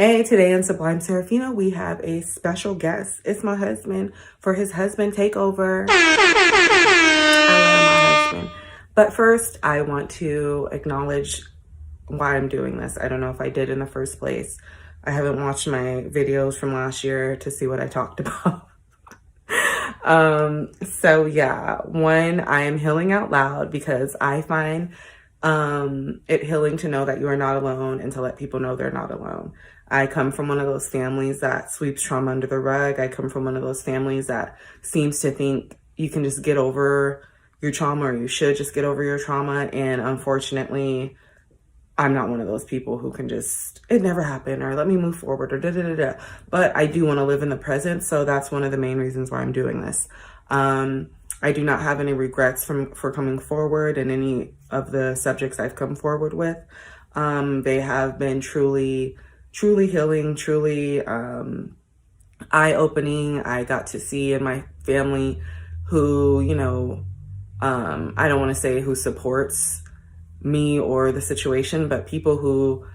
Hey, today in Sublime Serafina, we have a special guest. It's my husband for his husband takeover. I love my husband. But first, I want to acknowledge why I'm doing this. I don't know if I did in the first place. I haven't watched my videos from last year to see what I talked about. So yeah, one, I am healing out loud because I find it healing to know that you are not alone and to let people know they're not alone. I come from one of those families that sweeps trauma under the rug. I come from one of those families that seems to think you can just get over your trauma, or you should just get over your trauma. And unfortunately, I'm not one of those people who can just, it never happened, or let me move forward, or da-da-da-da. But I do want to live in the present. So that's one of the main reasons why I'm doing this. I do not have any regrets for coming forward in any of the subjects I've come forward with. They have been truly healing, truly eye-opening. I got to see in my family who, I don't want to say who supports me or the situation, but people who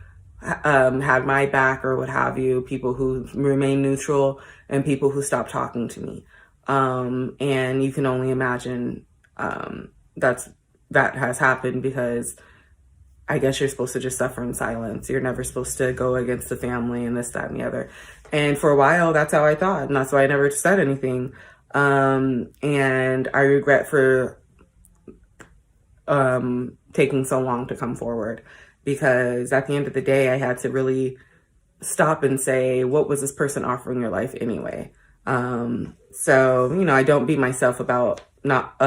had my back or what have you, people who remain neutral, and people who stopped talking to me. And you can only imagine that has happened because I guess you're supposed to just suffer in silence. You're never supposed to go against the family and this, that, and the other. And for a while, that's how I thought. And that's why I never said anything. And I regret for taking so long to come forward, because at the end of the day, I had to really stop and say, what was this person offering your life anyway? So, I don't beat myself about not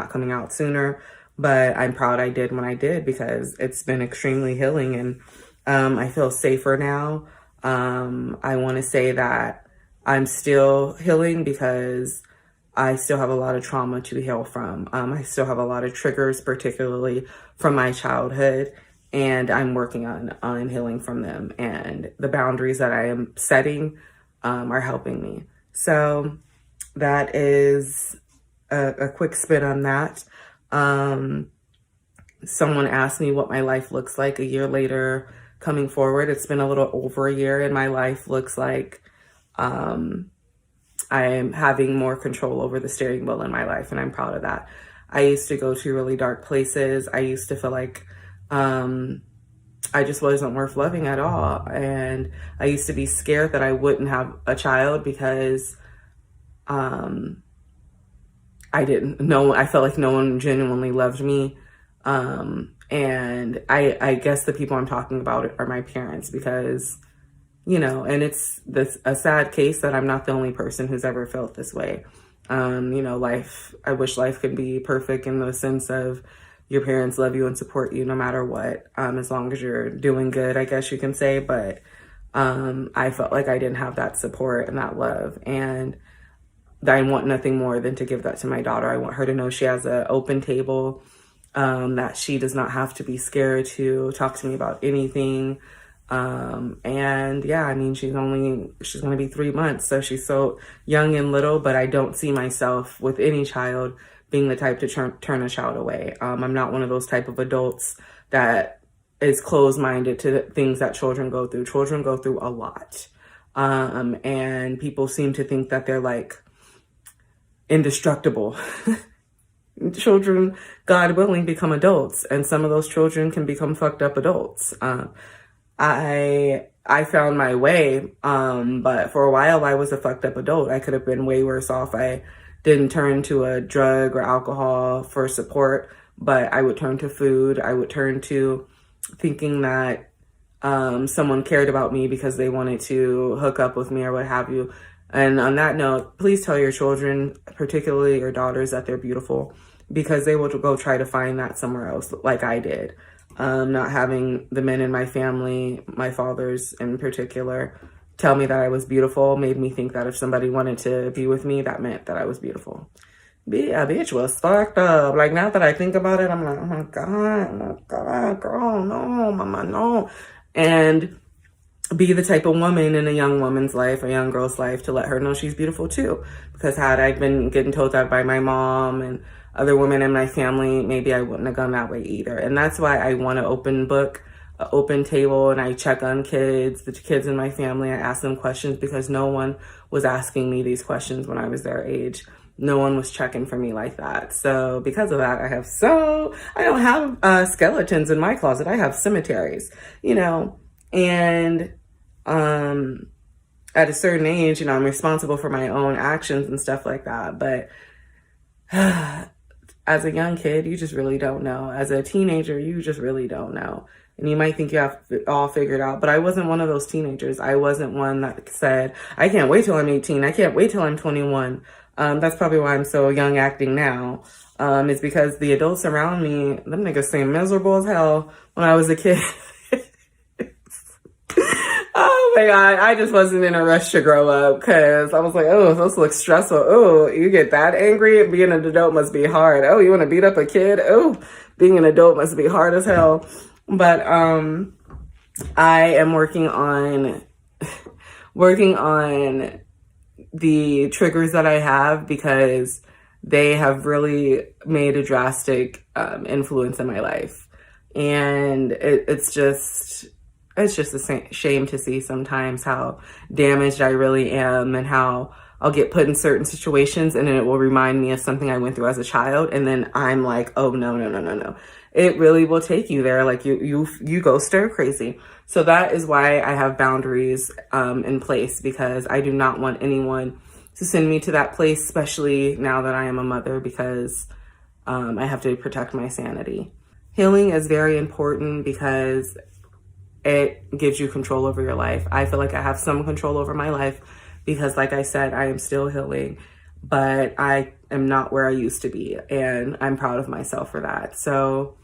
coming out sooner, but I'm proud I did when I did, because it's been extremely healing, and I feel safer now. I want to say that I'm still healing because I still have a lot of trauma to heal from. I still have a lot of triggers, particularly from my childhood, and I'm working on healing from them. And the boundaries that I am setting are helping me. So that is a quick spin on that. Someone asked me what my life looks like a year later coming forward. It's been a little over a year, and my life looks like I am having more control over the steering wheel in my life, and I'm proud of that. I used to go to really dark places. I used to feel like I just wasn't worth loving at all. And I used to be scared that I wouldn't have a child because I didn't know, I felt like no one genuinely loved me. And I guess the people I'm talking about are my parents, because, and it's a sad case that I'm not the only person who's ever felt this way. I wish life could be perfect in the sense of your parents love you and support you no matter what, as long as you're doing good, I guess you can say. But I felt like I didn't have that support and that love, and I want nothing more than to give that to my daughter. I want her to know she has an open table, that she does not have to be scared to talk to me about anything. And yeah, I mean, she's going to be 3 months, so she's so young and little, but I don't see myself with any child being the type to turn a child away. I'm not one of those type of adults that is closed-minded to the things that children go through. Children go through a lot. And people seem to think that they're like indestructible. Children, God willing, become adults, and some of those children can become fucked up adults. I found my way, but for a while I was a fucked up adult. I could have been way worse off. I didn't turn to a drug or alcohol for support, but I would turn to food. I would turn to thinking that someone cared about me because they wanted to hook up with me or what have you. And on that note, please tell your children, particularly your daughters, that they're beautiful, because they will go try to find that somewhere else, like I did. Not having the men in my family, my fathers in particular, tell me that I was beautiful made me think that if somebody wanted to be with me, that meant that I was beautiful. Yeah, bitch was fucked up. Like, now that I think about it, I'm like, oh my God, girl, no, mama, no. And be the type of woman in a young woman's life, a young girl's life, to let her know she's beautiful too. Because had I been getting told that by my mom and other women in my family, maybe I wouldn't have gone that way either. And that's why I want an open book an open table and I check on kids, the kids in my family. I ask them questions because no one was asking me these questions when I was their age. No one was checking for me like that. So because of that, I don't have skeletons in my closet. I have cemeteries, you know, and at a certain age, you know, I'm responsible for my own actions and stuff like that. But as a young kid, you just really don't know. As a teenager, you just really don't know. And you might think you have it all figured out, but I wasn't one of those teenagers. I wasn't one that said, I can't wait till I'm 18. I can't wait till I'm 21. That's probably why I'm so young acting now. Is because the adults around me, them niggas seemed miserable as hell when I was a kid. Oh my God, I just wasn't in a rush to grow up because I was like, oh, this looks stressful. Oh, you get that angry? Being an adult must be hard. Oh, you want to beat up a kid? Oh, being an adult must be hard as hell. But I am working on the triggers that I have because they have really made a drastic influence in my life. And it's just a shame to see sometimes how damaged I really am and how I'll get put in certain situations and then it will remind me of something I went through as a child. And then I'm like, oh, no. It really will take you there. Like you go stir crazy. So that is why I have boundaries in place, because I do not want anyone to send me to that place, especially now that I am a mother, because I have to protect my sanity. Healing is very important because it gives you control over your life. I feel like I have some control over my life because, like I said, I am still healing, but I am not where I used to be, and I'm proud of myself for that. So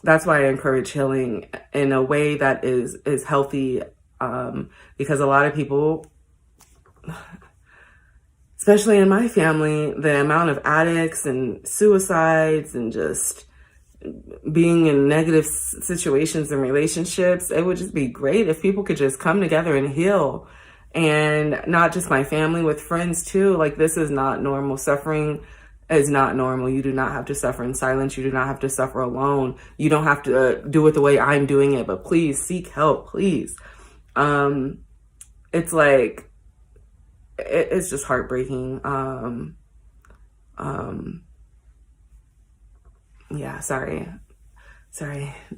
that's why I encourage healing in a way that is healthy, because a lot of people, especially in my family, the amount of addicts and suicides and just being in negative situations and relationships, it would just be great if people could just come together and heal. And not just my family, with friends too. Like, this is not normal. Suffering is not normal. You do not have to suffer in silence. You do not have to suffer alone. You don't have to do it the way I'm doing it, but please seek help, please. It's like, it's just heartbreaking. Yeah, sorry,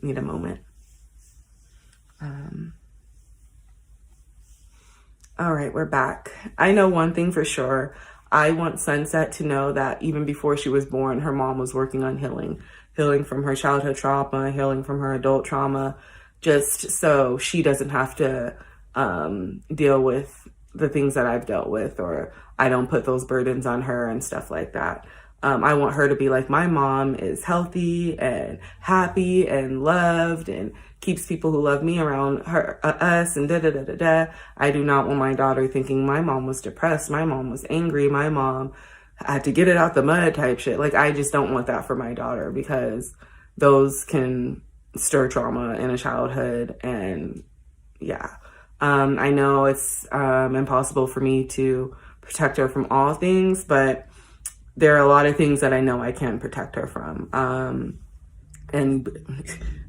need a moment. All right, we're back. I know one thing for sure. I want Sunset to know that even before she was born, her mom was working on healing from her childhood trauma, healing from her adult trauma, just so she doesn't have to deal with the things that I've dealt with, or I don't put those burdens on her and stuff like that. I want her to be like, my mom is healthy and happy and loved and keeps people who love me around her, us, and da-da-da-da-da. I do not want my daughter thinking my mom was depressed, my mom was angry, my mom had to get it out the mud type shit. Like, I just don't want that for my daughter, because those can stir trauma in a childhood. And yeah, I know it's impossible for me to protect her from all things, but there are a lot of things that I know I can protect her from. And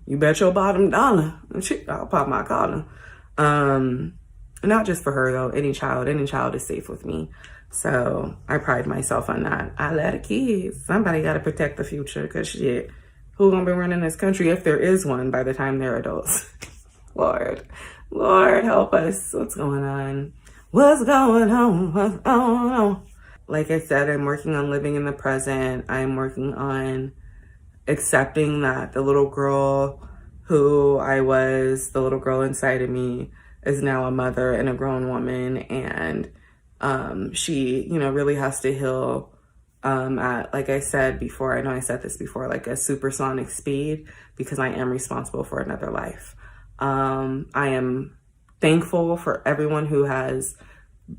you bet your bottom dollar, I'll pop my collar. Not just for her though, any child is safe with me. So I pride myself on that. I let the kids, somebody got to protect the future, because shit, who gonna be running this country if there is one by the time they're adults? Lord help us. What's going on? What's going on? Like I said, I'm working on living in the present. I'm working on accepting that the little girl who I was, the little girl inside of me, is now a mother and a grown woman. And she, really has to heal at, like I said before, I know I said this before, like a supersonic speed, because I am responsible for another life. I am thankful for everyone who has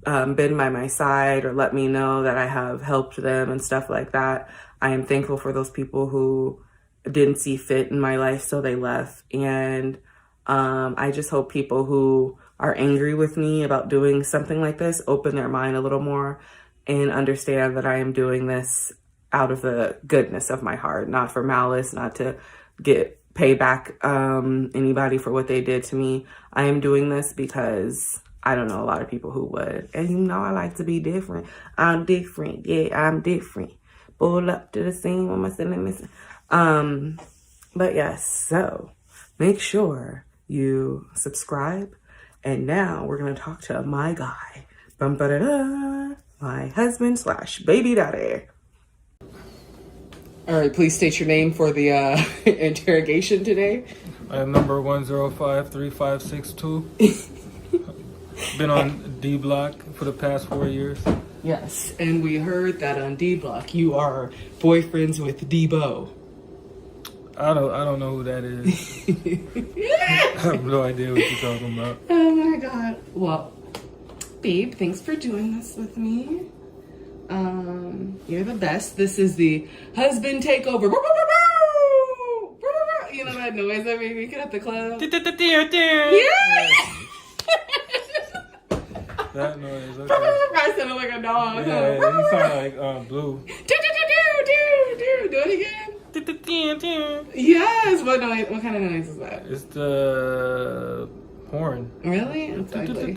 been by my side or let me know that I have helped them and stuff like that. I am thankful for those people who didn't see fit in my life, so they left. And I just hope people who are angry with me about doing something like this open their mind a little more and understand that I am doing this out of the goodness of my heart, not for malice, not to get pay back anybody for what they did to me. I am doing this because I don't know a lot of people who would. And you know I like to be different. I'm different. Yeah, I'm different. Pull up to the scene with my cinnamon. But yes, so make sure you subscribe. And now we're going to talk to my guy. My husband / baby daddy. All right, please state your name for the interrogation today. I am number 1053562. Been on D Block for the past 4 years. Yes, and we heard that on D Block you are boyfriends with Debo. I don't know who that is. I have no idea what you're talking about. Oh my god. Well, babe, thanks for doing this with me. You're the best. This is the husband takeover. You know that noise that we make it at the club? Yeah! That noise. Okay. I sounded like a dog. Yeah, you sound like Blue. Do it again. Yes. What noise? What kind of noise is that? It's the horn. Really? It's ugly.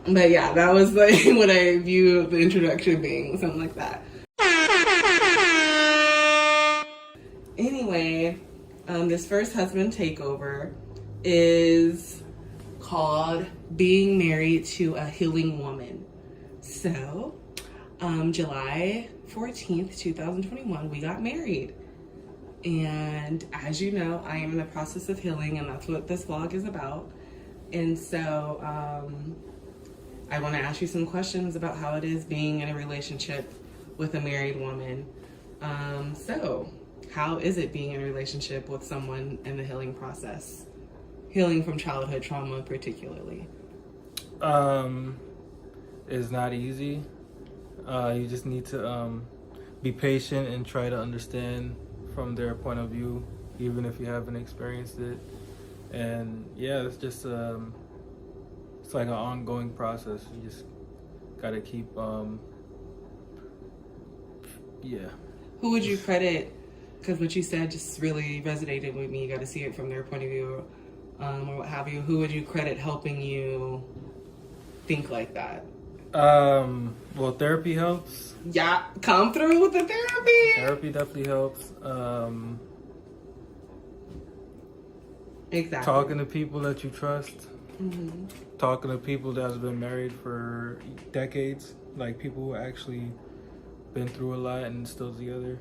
But yeah, that was like what I view the introduction being, something like that. Anyway, this first husband takeover is called Being Married to a Healing Woman. So, July 14th, 2021, we got married. And as you know, I am in the process of healing, and that's what this vlog is about. And so, I want to ask you some questions about how it is being in a relationship with a married woman. So, how is it being in a relationship with someone in the healing process? Healing from childhood trauma particularly. It's not easy. You just need to be patient and try to understand from their point of view, even if you haven't experienced it. And yeah, it's just it's like an ongoing process. You just gotta keep Who would you credit? Because what you said just really resonated with me. You got to see it from their point of view, or what have you. Who would you credit helping you think like that? Well, therapy helps. Yeah, come through with the therapy. Therapy definitely helps. Exactly. Talking to people that you trust. Mm-hmm. Talking to people that's been married for decades, like people who actually been through a lot and still together.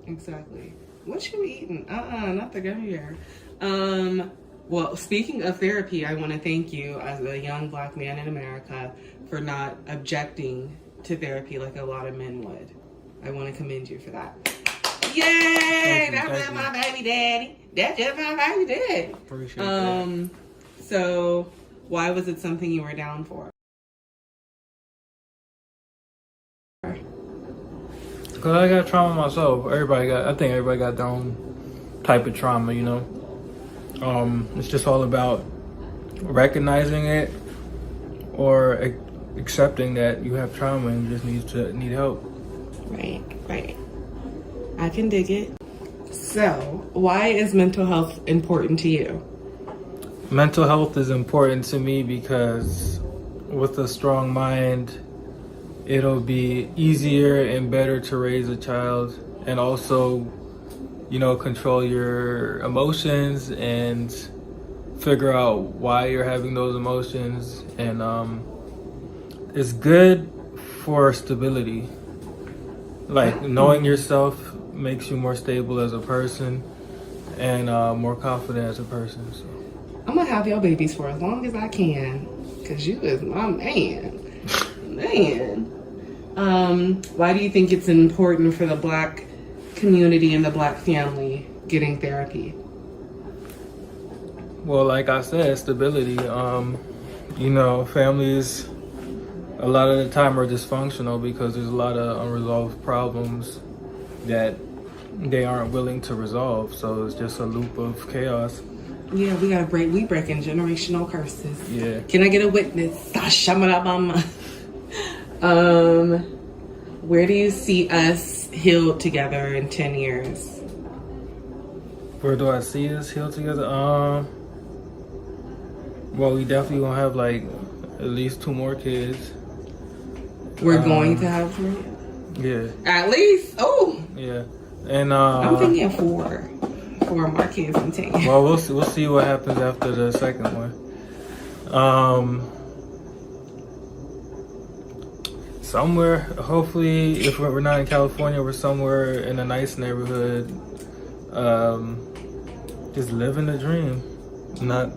Exactly. What you eating? Not the gummy bear. Well, speaking of therapy, I want to thank you as a young black man in America for not objecting to therapy like a lot of men would. I want to commend you for that. Yay! That's not my baby daddy. That's just my baby daddy. Appreciate that. So why was it something you were down for? Because I got trauma myself. I think everybody got their own type of trauma, you know. It's just all about recognizing it or accepting that you have trauma and you just need help. Right. I can dig it. So, why is mental health important to you? Mental health is important to me because with a strong mind, it'll be easier and better to raise a child, and also, you know, control your emotions and figure out why you're having those emotions. And it's good for stability. Like knowing yourself makes you more stable as a person and more confident as a person. So I'm gonna have your babies for as long as I can, cause you is my man. Why do you think it's important for the black community and the black family getting therapy? Well, like I said, stability. You know, families a lot of the time are dysfunctional because there's a lot of unresolved problems that they aren't willing to resolve. So it's just a loop of chaos. Yeah, we breaking generational curses. Yeah. Can I get a witness? Where do you see us healed together in 10 years? Where do I see us heal together? Well, we definitely gonna have like at least 2 more kids. We're going to have 3? Yeah. At least? Oh! Yeah. And I'm thinking 4. 4 more kids in 10 years. well, we'll see what happens after the second one. Somewhere, hopefully, if we're not in California, we're somewhere in a nice neighborhood. Just living the dream, not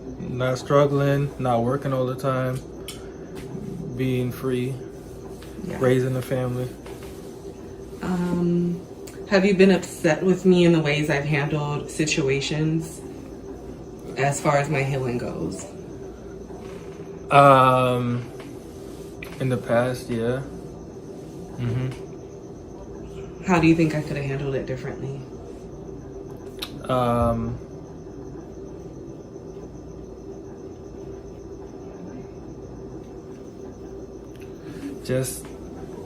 struggling, not working all the time, being free, Yeah. raising a family. Have you been upset with me in the ways I've handled situations as far as my healing goes? In the past, yeah. How do you think I could have handled it differently?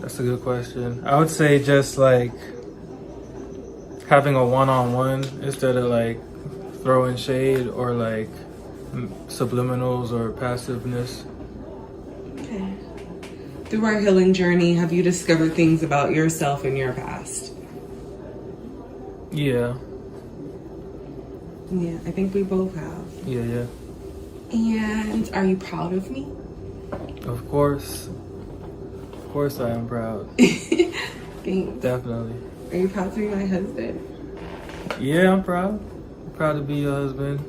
That's a good question. I would say just like having a one-on-one instead of like throwing shade or like subliminals or passiveness. Okay. Through our healing journey, have you discovered things about yourself in your past? Yeah. Yeah, I think we both have. Yeah. And are you proud of me? Of course I am proud. Thanks. Definitely. Are you proud to be my husband? Yeah, I'm proud. Proud to be your husband.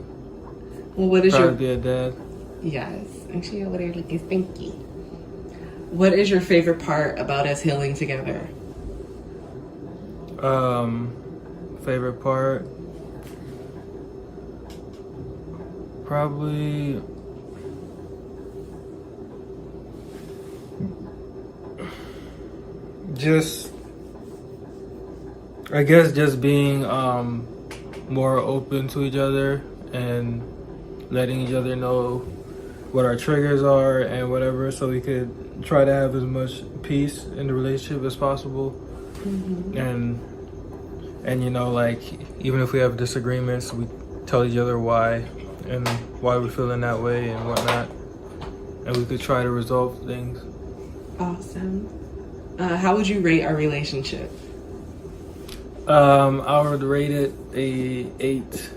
Well, what is Proud your... to be a dad. Yes. And she over there looking stinky. What is your favorite part about us healing together? Favorite part? Probably I guess just being more open to each other and letting each other know what our triggers are and whatever, so we could try to have as much peace in the relationship as possible. And you know, like, even if we have disagreements, we tell each other why and why we're feeling that way and whatnot, and we could try to resolve things. Awesome. How would you rate our relationship? I would rate it a 8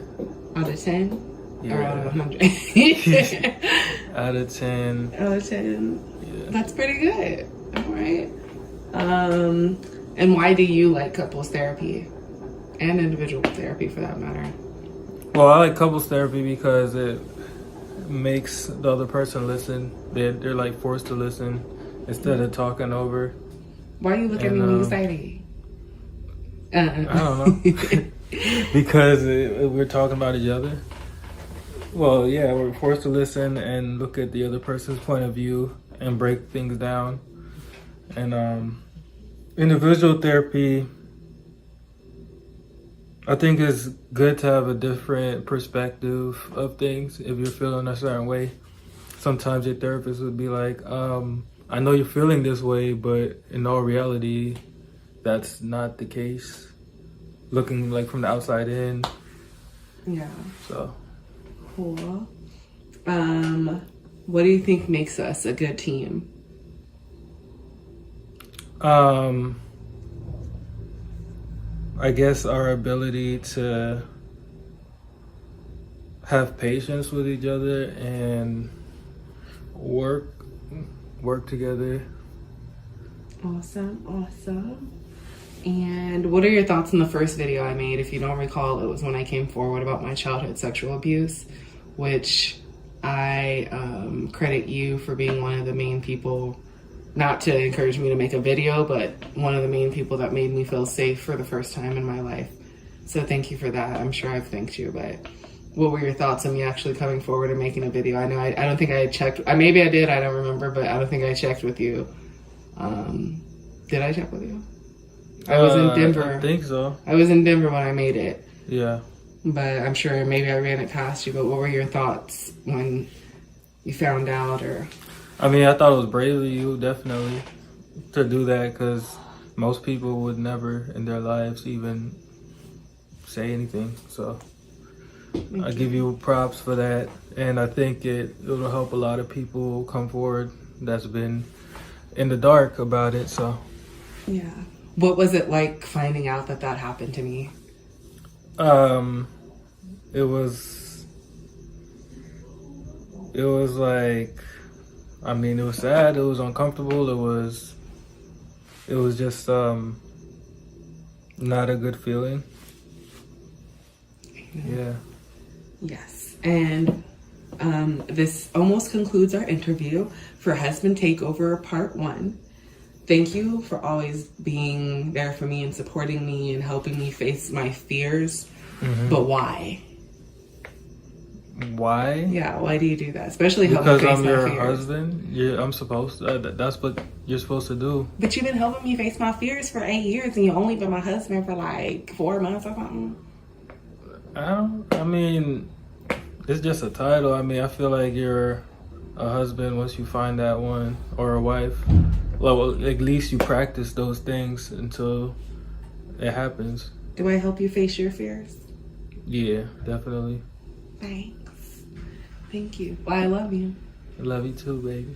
Out of 10? Yeah. Or out of 100? Out of 10. Out of 10? Yeah. That's pretty good. All right. And why do you like couples therapy? And individual therapy, for that matter? Well, I like couples therapy because it makes the other person listen. They're like forced to listen instead of talking over. Why are you looking at me when you say that? I don't know. Because we're talking about each other. Well, yeah, we're forced to listen and look at the other person's point of view and break things down. And individual therapy, I think it's good to have a different perspective of things. If you're feeling a certain way, sometimes your therapist would be like, I know you're feeling this way, but in all reality, that's not the case. Looking like from the outside in. Yeah. So. Cool. What do you think makes us a good team? I guess our ability to have patience with each other and work together. Awesome. And what are your thoughts on the first video I made? If you don't recall, it was when I came forward about my childhood sexual abuse, which I credit you for being one of the main people, not to encourage me to make a video, but one of the main people that made me feel safe for the first time in my life. So thank you for that. I'm sure I've thanked you, but what were your thoughts on me actually coming forward and making a video? I know I don't think I had checked. Maybe I did, I don't remember, but I don't think I checked with you. Did I check with you? I was in Denver. I think so. I was in Denver when I made it. Yeah. But I'm sure maybe I ran it past you, but what were your thoughts when you found out? Or I mean, I thought it was brave of you, definitely, to do that, because most people would never in their lives even say anything. So I give you props for that, and I think it'll help a lot of people come forward that's been in the dark about it. So Yeah. What was it like finding out that happened to me? it was like, I mean, it was sad, it was uncomfortable, it was just not a good feeling. Yeah. Yes. And this almost concludes our interview for Husband Takeover Part 1. Thank you for always being there for me and supporting me and helping me face my fears. But why? Why? Yeah, why do you do that? Especially help me Because face I'm my your fears. husband. Yeah, I'm supposed to. That's what you're supposed to do. But you've been helping me face my fears for 8 years and you've only been my husband for like 4 months or something. I mean, it's just a title. I mean, I feel like you're a husband once you find that one, or a wife. Well, at least you practice those things until it happens. Do I help you face your fears? Yeah, definitely. Thanks. Thank you. Well, I love you. I love you too, baby.